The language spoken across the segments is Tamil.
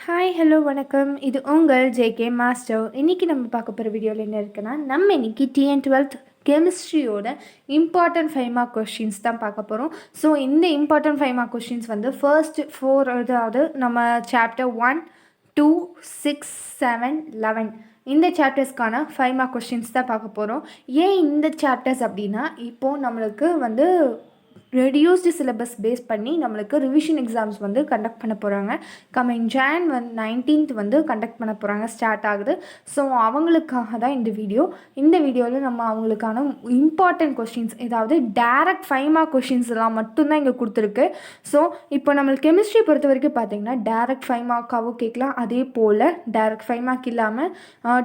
ஹாய் ஹலோ வணக்கம். இது உங்கள் ஜேகே மாஸ்டர். இன்றைக்கி நம்ம பார்க்க போகிற வீடியோவில் என்ன இருக்குன்னா, நம்ம இன்றைக்கி tn12th கெமிஸ்ட்ரியோட இம்பார்ட்டன்ட் 5 மார்க் கொஷின்ஸ் தான் பார்க்க போகிறோம். ஸோ இந்த இம்பார்ட்டன்ட் 5 மார்க் கொஷின்ஸ் வந்து ஃபர்ஸ்ட் 4, அதாவது நம்ம சாப்டர் 1, 2, 6, 7, 11 இந்த சாப்டர்ஸ்க்கான 5 மார்க் கொஷின்ஸ் தான் பார்க்க போகிறோம். ஏன் இந்த சாப்டர்ஸ் அப்படின்னா, இப்போது நம்மளுக்கு வந்து ரெடியூஸ்டு சிலபஸ் பேஸ் பண்ணி நம்மளுக்கு ரிவிஷன் எக்ஸாம்ஸ் வந்து கண்டக்ட் பண்ண போகிறாங்க. கம்மிங் ஜான் 19th வந்து கண்டக்ட் பண்ண போகிறாங்க, ஸ்டார்ட் ஆகுது. ஸோ அவங்களுக்காக தான் இந்த வீடியோ. இந்த வீடியோவில் நம்ம அவங்களுக்கான இம்பார்ட்டன்ட் கொஷின்ஸ், ஏதாவது டேரக்ட் 5 மார்க் கொஷின்ஸ் எல்லாம் மட்டும்தான் இங்கே கொடுத்துருக்கு. ஸோ இப்போ நம்மளுக்கு கெமிஸ்ட்ரி பொறுத்த வரைக்கும் பார்த்தீங்கன்னா டேரக்ட் 5 மார்க்காகவும் கேட்கலாம், அதே போல் டேரக்ட் 5 மார்க் இல்லாமல்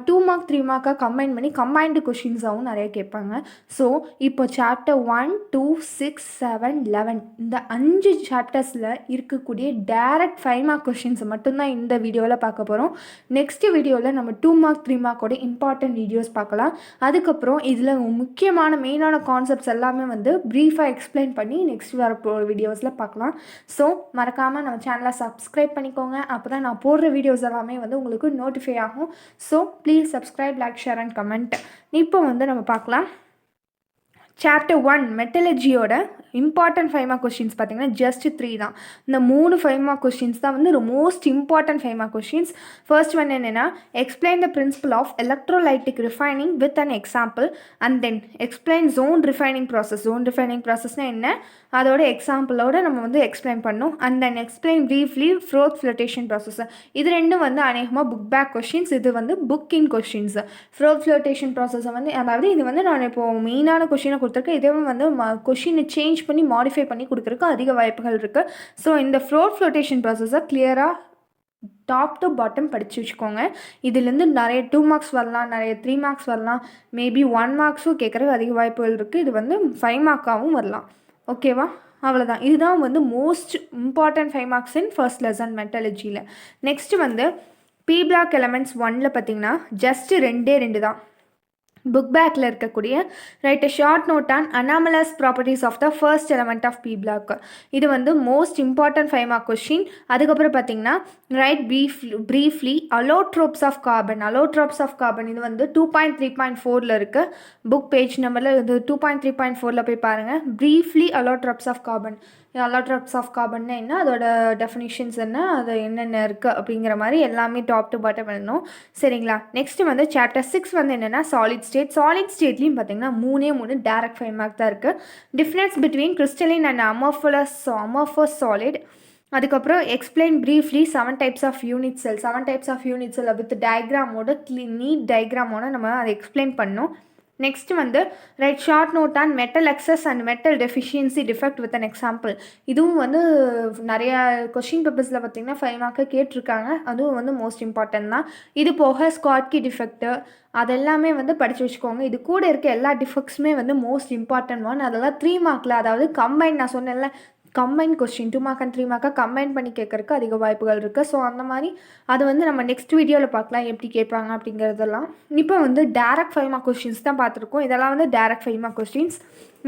2 மார்க் 3 மார்க்காக கம்பைன் பண்ணி கம்பைன்டு கொஷின்ஸாகவும் நிறைய கேட்பாங்க. ஸோ இப்போ சாப்டர் 1, 2, 6, 7, 11 இந்த 5 சாப்டர்ஸில் இருக்கக்கூடிய டேரக்ட் 5 மார்க் கொஷின்ஸை மட்டும்தான் இந்த வீடியோவில் பார்க்க போகிறோம். நெக்ஸ்ட் வீடியோவில் நம்ம 2 மார்க் 3 மார்க்கோட இம்பார்ட்டன்ட் வீடியோஸ் பார்க்கலாம். அதுக்கப்புறம் இதில் முக்கியமான மெயினான கான்செப்ட்ஸ் எல்லாமே வந்து ப்ரீஃபாக எக்ஸ்பிளைன் பண்ணி நெக்ஸ்ட் வர வீடியோஸில் பார்க்கலாம். ஸோ மறக்காமல் நம்ம சேனலை சப்ஸ்கிரைப் பண்ணிக்கோங்க. அப்போ தான் நான் போடுற வீடியோஸ் எல்லாமே வந்து உங்களுக்கு நோட்டிஃபை ஆகும். So please subscribe, like, share and comment. இப்போ வந்து நம்ம பார்க்கலாம். சாப்டர் 1 மெட்டலர்ஜியோட இம்பார்ட்டன்ட் 5 மார்க் கொஷின்ஸ் பார்த்தீங்கன்னா ஜஸ்ட் 3 தான். இந்த 3 5 மார்க் கொஷின்ஸ் தான் வந்து most important 5 mark questions. First one என்னென்னா, explain the principle of electrolytic refining with an example and then explain zone refining process. Zone refining ப்ராசஸ்னால் என்ன, அதோட எக்ஸாம்பிளோட நம்ம வந்து எக்ஸ்பிளைன் பண்ணணும். And then explain briefly froth flotation process. இது ரெண்டும் வந்து அநேகமாக புக் பேக் கொஷின்ஸ், இது வந்து புக் இன் கொஷின்ஸ். ஃப்ரோத் ஃப்ளோட்டேஷன் ப்ராசஸை வந்து, அதாவது இது வந்து நான் இப்போது மெயினான கொஷினை கொடுத்துருக்கேன். இதே வந்து கொஷினை சேஞ்ச் பண்ணி மாடிஃபை பண்ணி கொடுக்குறதுக்கு அதிக வாய்ப்புகள் இருக்குது. ஸோ இந்த ஃப்ளோட் ஃப்ளோட்டேஷன் ப்ராசஸை கிளியராக டாப் டு பாட்டம் படித்து வச்சுக்கோங்க. இதுலேருந்து நிறைய 2 மார்க்ஸ் வரலாம், நிறைய 3 மார்க்ஸ் வரலாம், மேபி 1 மார்க்ஸும் கேட்குறதுக்கு அதிக வாய்ப்புகள் இருக்குது. இது வந்து 5 மார்க்காகவும் வரலாம். ஓகேவா? அவ்வளோதான். இதுதான் வந்து most important 5 marks in first lesson மெட்டலர்ஜியில். நெக்ஸ்ட்டு வந்து பி பிளாக் எலமெண்ட்ஸ் 1ல் பார்த்தீங்கன்னா ஜஸ்ட்டு 2 தான். புக் பேக்கில் இருக்கக்கூடிய write short note on anomalous properties of the first element of p block. இது வந்து மோஸ்ட் இம்பார்ட்டன்ட் 5 மார்க் கொஷின். அதுக்கப்புறம் பார்த்தீங்கன்னா write briefly allotropes of carbon. Allotropes of carbon இது வந்து 2.3.4ல் இருக்குது. புக் பேஜ் நம்பரில் இது 2.3.4ல் போய் பாருங்கள். Briefly allotropes of carbon. Allotropes of கார்பன்னா என்ன, அதோட டெஃபினிஷன்ஸ் என்ன, அது என்னென்ன இருக்குது அப்படிங்கிற மாதிரி எல்லாமே டாப் டு பாட்டம் எழுதணும். சரிங்களா? நெக்ஸ்ட்டு வந்து சாப்டர் 6 வந்து என்னென்னா சாலிட் ஸ்டேட். சாலிட் ஸ்டேட்லேயும் பார்த்தீங்கன்னா 3 டேரக்ட் 5 மார்க் தான் இருக்குது. Difference between crystalline and amorphous solid. அதுக்கப்புறம் explain briefly 7 types of unit cell. 7 types of unit cell with டயக்ராமோட நீட் டயக்ராமோட நம்ம அதை எக்ஸ்பிளைன் பண்ணணும். நெக்ஸ்ட் வந்து write short note on metal excess and metal deficiency defect with an example. இதுவும் வந்து நிறையா கொஷின் பேப்பர்ஸில் பார்த்திங்கன்னா 5 மார்க்கு கேட்டிருக்காங்க. அதுவும் வந்து மோஸ்ட் இம்பார்ட்டன்ட் தான். இது போக ஸ்காட்கி டிஃபெக்ட்டு அதெல்லாமே வந்து படித்து வச்சுக்கோங்க. இது கூட இருக்க எல்லா டிஃபெக்ட்ஸுமே வந்து மோஸ்ட் இம்பார்ட்டன்ட் ஒன். அதெல்லாம் 3 மார்க்கில், அதாவது கம்பைன், நான் சொன்னேன்ல கம்பைன் கொஸ்டின் 2 மார்க் அண்ட் 3 மார்க்காக கம்பைன் பண்ணி கேட்கறதுக்கு அதிக வாய்ப்புகள் இருக்குது. ஸோ அந்த மாதிரி அது வந்து நம்ம நெக்ஸ்ட் வீடியோவில் பார்க்கலாம் எப்படி கேட்பாங்க அப்படிங்கிறதெல்லாம். இப்போ வந்து டேரக்ட் 5 மார்க் கொஸ்டின்ஸ் தான் பார்த்துருக்கோம். இதெல்லாம் வந்து டேரக்ட் 5 மார்க் கொஸ்டின்ஸ்.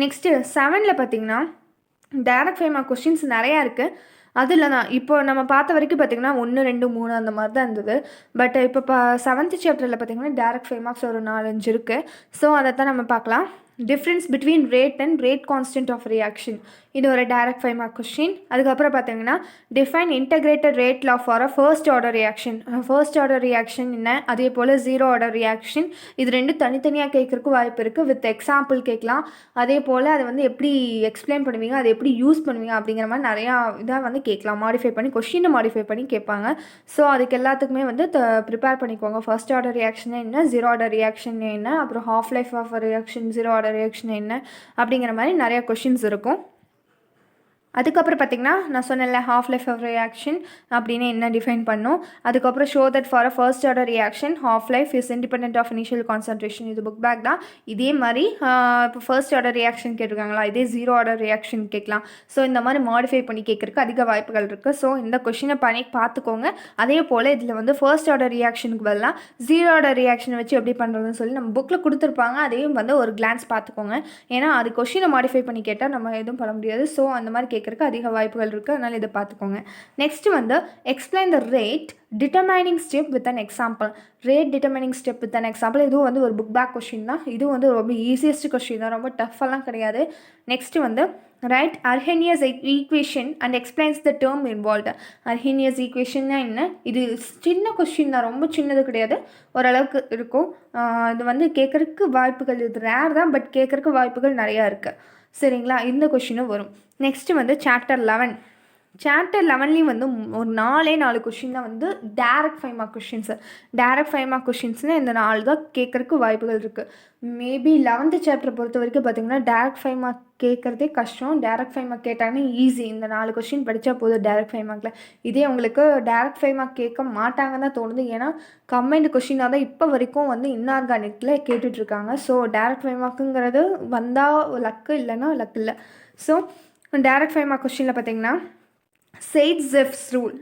நெக்ஸ்ட்டு 7ல் பார்த்திங்கன்னா டேரக்ட் 5 மார்க் கொஸ்டின்ஸ் நிறையா இருக்குது. அதில் தான் இப்போ நம்ம பார்த்த வரைக்கும் பார்த்திங்கன்னா 1, 2, 3 அந்த மாதிரி தான் இருந்தது. பட் இப்போ 7th சாப்டரில் பார்த்திங்கன்னா டேரக்ட் 5 மார்க்ஸ் ஒரு 4-5 இருக்குது. ஸோ அதை தான் நம்ம பார்க்கலாம். Difference between rate and rate constant of reaction. இது ஒரு டேரக்ட் 5 மார்க் கொஸ்டின். அதுக்கப்புறம் பார்த்தீங்கன்னா define integrated rate law for a first order reaction. First order reaction என்ன, அதே போல் 0 ஆர்டர் ரியாக்ஷன். இது ரெண்டும் தனித்தனியாக கேட்குறக்கு வாய்ப்பு இருக்குது. வித் எக்ஸாம்பிள் கேட்கலாம். அதே போல் அதை வந்து எப்படி எக்ஸ்பிளைன் பண்ணுவீங்க, அதை எப்படி யூஸ் பண்ணுவீங்க அப்படிங்கிற மாதிரி நிறையா இதாக வந்து கேட்கலாம். மாடிஃபை பண்ணி கொஸ்டினை மாடிஃபை பண்ணி கேட்பாங்க. ஸோ அதுக்கு எல்லாத்துக்குமே வந்து ப்ரிப்பேர் பண்ணிக்கோங்க. ஃபர்ஸ்ட் ஆர்டர் ரியாக்ஷன் என்ன, 0 ஆர்டர் ரியாக்ஷன் என்ன, அப்புறம் half life of reaction 0 order reaction என்ன அப்படிங்கிற மாதிரி நிறையா கொஷின்ஸ் இருக்கும். அதுக்கப்புறம் பார்த்திங்கன்னா நான் சொன்னேன்ல ஹாஃப் லைஃப் ஆஃப் ரியாக்ஷன் அப்படின்னு என்ன டிஃபைன் பண்ணும். அதுக்கப்புறம் show that for a first order reaction half life is independent of initial concentration. இது புக் பேக் தான். இதே மாதிரி இப்போ ஃபர்ஸ்ட் ஆர்டர் ரியாக்ஷன் கேட்டிருக்காங்களா, இதே 0 ஆர்டர் ரியாக்ஷன் கேட்கலாம். ஸோ இந்த மாதிரி மாடிஃபை பண்ணி கேட்குறதுக்கு அதிக வாய்ப்புகள் இருக்குது. ஸோ இந்த கொஷினை பண்ணி பார்த்துக்கோங்க. அதே போல் இதில் வந்து ஃபர்ஸ்ட் ஆர்டர் ரியாக்ஷனுக்கு பதிலாக 0 ஆர்டர் ரியாக்ஷனை வச்சு எப்படி பண்ணுறதுன்னு சொல்லி நம்ம புக்கில் கொடுத்துருப்பாங்க. அதையும் வந்து ஒரு கிளான்ஸ் பார்த்துக்கோங்க. ஏன்னா அது கொஷினை மாடிஃபை பண்ணி கேட்டால் நம்ம எதுவும் பண்ண முடியாது. ஸோ அந்த மாதிரி கேட்குறக்கு அதிக வாய்ப்புகள் இருக்குது. அதனால் இதை பார்த்துக்கோங்க. நெக்ஸ்ட் வந்து explain the rate determining step with an example. Rate determining step with an example. இதுவும் வந்து ஒரு புக் பேக் கொஷின் தான். இதுவும் வந்து ரொம்ப ஈஸியஸ்ட் கொஷின் தான், ரொம்ப டஃபெல்லாம் கிடையாது. நெக்ஸ்ட் வந்து write Arrhenius equation and explains the term involved. Arrhenius ஈக்குவேஷன்னா என்ன? இது சின்ன கொஷின் தான், ரொம்ப சின்னது கிடையாது, ஓரளவுக்கு இருக்கும். இது வந்து கேட்குறதுக்கு வாய்ப்புகள், இது ரேர் தான், பட் கேட்குறக்கு வாய்ப்புகள் நிறையா இருக்குது. சரிங்களா? இந்த கொஷினும் வரும். நெக்ஸ்ட்டு வந்து சாப்டர் 11. சாப்டர் 11லேயும் வந்து ஒரு 4 கொஷின் தான் வந்து direct 5 mark questions. Direct 5 mark கொஷின்ஸ்னால் இந்த 4 தான் கேட்குறக்கு வாய்ப்புகள் இருக்குது. மேபி 11th சாப்டர் பொறுத்த வரைக்கும் பார்த்திங்கன்னா டேரக்ட் 5 மார்க் கேட்குறதே கஷ்டம். டேரக்ட் 5 மார்க் கேட்டாங்கன்னா ஈஸி. இந்த 4 கொஷின் படித்தா போதும் டேரக்ட் 5 மார்க்கில். இதே உங்களுக்கு டேரக்ட் 5 மார்க் கேட்க மாட்டாங்கன்னு தான் தோணுது. ஏன்னா கம்பைன்டு கொஷினாக தான் இப்போ வரைக்கும் வந்து இன்ஆர்கானிக்கில் கேட்டுட்ருக்காங்க. ஸோ டேரக்ட் 5 மார்க்குங்கிறது வந்தால் லக்கு, இல்லைன்னா லக் இல்லை. ஸோ டேரக்ட் 5 மார்க் கொஷினில் பார்த்திங்கன்னா Saytze's rule.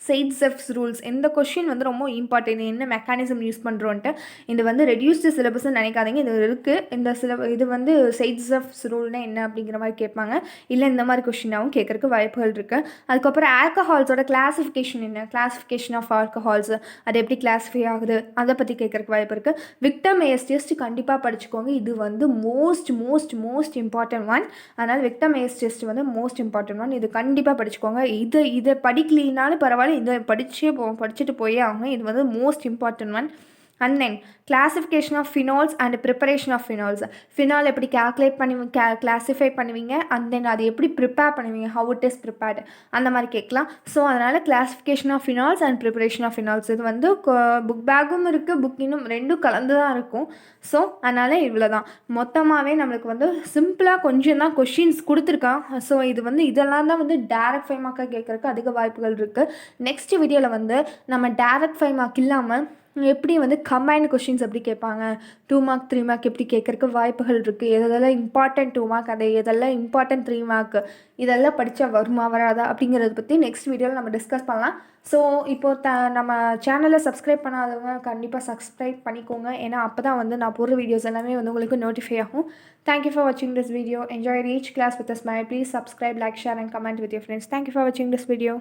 Saytze's rules. இந்த கொஷின் வந்து ரொம்ப இம்பார்ட்டன்ட். என்ன மெக்கானிசம் யூஸ் பண்ணுறோன்ட்டு இது வந்து ரெடியூஸ்டு சிலபஸ்ன்னு நினைக்காதீங்க. இது இருக்குது. இந்த இது வந்து Saytze's ரூல்னால் என்ன அப்படிங்கிற மாதிரி கேட்பாங்க. இல்லை இந்த மாதிரி கொஷினாகவும் கேட்குறக்கு வாய்ப்புகள் இருக்குது. அதுக்கப்புறம் ஆல்கஹால்ஸோட கிளாஸிஃபிகேஷன் என்ன, கிளாஸிஃபிகேஷன் ஆஃப் ஆல்கஹால்ஸ், அது எப்படி கிளாஸிஃபை ஆகுது, அதை பற்றி கேட்குறக்கு வாய்ப்பு இருக்குது. விக்டம் ஏஸ் டெஸ்ட் கண்டிப்பாக படிச்சுக்கோங்க. இது வந்து மோஸ்ட் இம்பார்ட்டன்ட் ஒன். அதனால் விக்டம் ஏஸ் டெஸ்ட் வந்து மோஸ்ட் இம்பார்ட்டன்ட் ஒன். இது கண்டிப்பாக படிச்சுக்கோங்க. இதை படிக்கலினாலும் பரவாயில்ல, இதை படிச்சுட்டு போயே ஆகணும். இது வந்து most important one. And then classification of phenols and preparation of phenols. Phenol எப்படி கேல்குலேட் பண்ணுவீங்க, கிளாஸிஃபை பண்ணுவீங்க, அண்ட் தென் அது எப்படி ப்ரிப்பேர் பண்ணுவீங்க, ஹவு இட் இஸ் ப்ரிப்பேர்டு, அந்த மாதிரி கேட்கலாம். ஸோ அதனால் classification of phenols and preparation of phenols இது வந்து புக் பேக்கும் இருக்குது, புக் இன்னும் ரெண்டும் கலந்து தான் இருக்கும். ஸோ அதனால் இவ்வளோ தான். மொத்தமாகவே நம்மளுக்கு வந்து சிம்பிளாக கொஞ்சம் தான் கொஷின்ஸ் கொடுத்துருக்கான். ஸோ இது வந்து இதெல்லாம் தான் வந்து டேரக்ட் 5 மார்க்காக கேட்குறக்கு அதிக வாய்ப்புகள் இருக்குது. நெக்ஸ்ட் வீடியோவில் வந்து நம்ம டேரக்ட் 5 மார்க் இல்லாமல் எப்படி வந்து கம்பைன்டு கொஷின்ஸ் எப்படி கேட்பாங்க, 2 மார்க் 3 மார்க் எப்படி கேட்குறக்கு வாய்ப்புகள் இருக்குது, எதெல்லாம் இம்பார்ட்டன்ட் 2 மார்க், அதை எதெல்லாம் இம்பார்ட்டன்ட் 3 மார்க், இதெல்லாம் படித்தா வருமா வராதா அப்படிங்கிறத பற்றி நெக்ஸ்ட் வீடியோவில் நம்ம டிஸ்கஸ் பண்ணலாம். ஸோ இப்போது நம்ம சேனலை சப்ஸ்கிரைப் பண்ணாதவங்க கண்டிப்பாக சப்ஸ்கிரைப் பண்ணிக்கோங்க. ஏன்னா அப்போ தான் வந்து நான் போடுற வீடியோஸ் எல்லாமே வந்து உங்களுக்கு நோட்டிஃபை ஆகும். தேங்க்யூ ஃபார் வாட்சிங் this video. Enjoy each class with a smile. Please subscribe, like, share and comment with your friends. Thank you for watching this video.